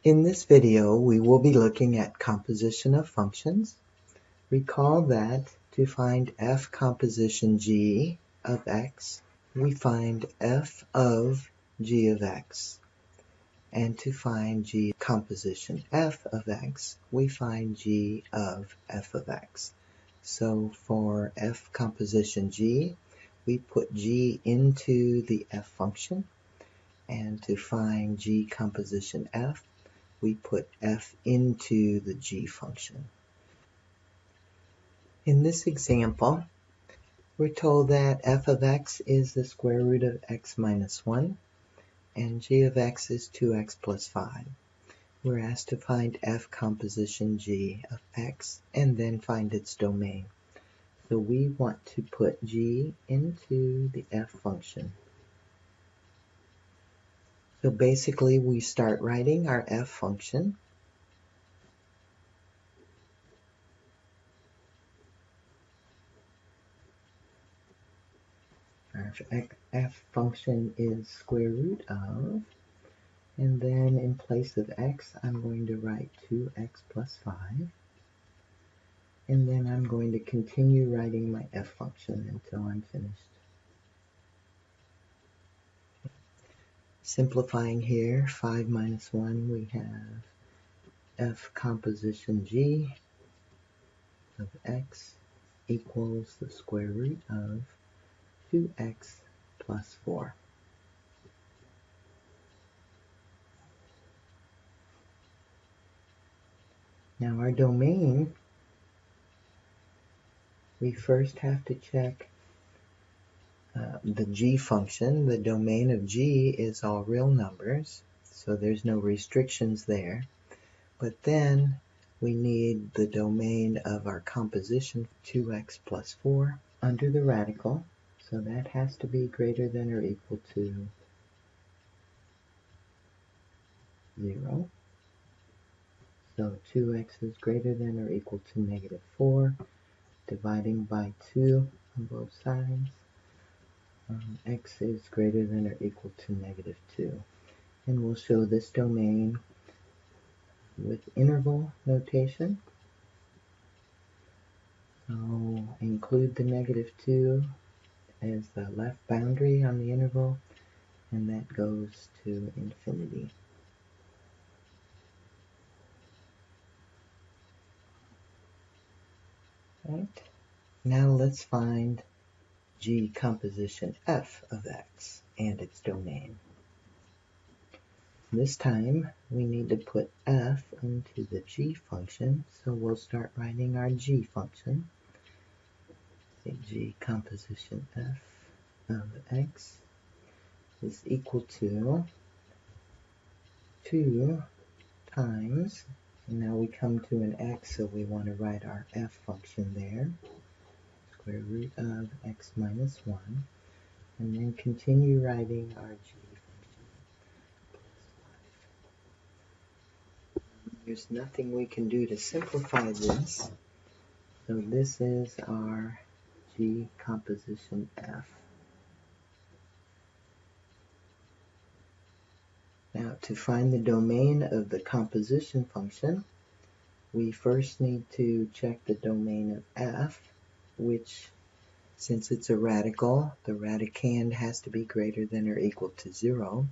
In this video, we will be looking at composition of functions. Recall that to find f composition g of x, we find f of g of x. And to find g composition f of x, we find g of f of x. So for f composition g, we put g into the f function. And to find g composition f, we put f into the g function. In this example, we're told that f of x is the square root of x minus 1, and g of x is 2x plus 5. We're asked to find f composition g of x and then find its domain. So we want to put g into the f function. So basically we start writing our f function. Our f function is square root of, and then in place of x, I'm going to write 2x plus 5. And then I'm going to continue writing my f function until I'm finished. Simplifying here, 5 minus 1, we have f composition g of x equals the square root of 2x plus 4. Now our domain, we first have to check the g function. The domain of g is all real numbers, so there's no restrictions there. But then we need the domain of our composition, 2x plus 4, under the radical. So that has to be greater than or equal to 0. So 2x is greater than or equal to negative 4, dividing by 2 on both sides. X is greater than or equal to negative 2. And we'll show this domain with interval notation. So include the negative 2 as the left boundary on the interval, and that goes to infinity. Right. Now let's find g composition f of x and its domain. This time we need to put f into the g function, so we'll start writing our g function. Say g composition f of x is equal to 2 times, and now we come to an x, so we want to write our f function there, square root of x minus 1, and then continue writing our g function plus 5. There's nothing we can do to simplify this, so this is our g composition f. Now to find the domain of the composition function, we first need to check the domain of f, which, since it's a radical, the radicand has to be greater than or equal to 0.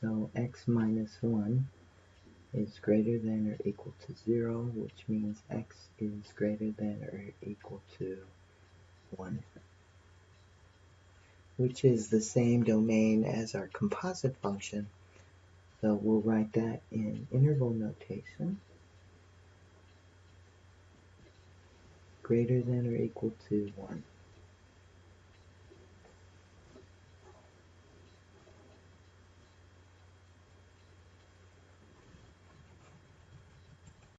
So x minus 1 is greater than or equal to 0, which means x is greater than or equal to 1, which is the same domain as our composite function. So we'll write that in interval notation. Greater than or equal to 1.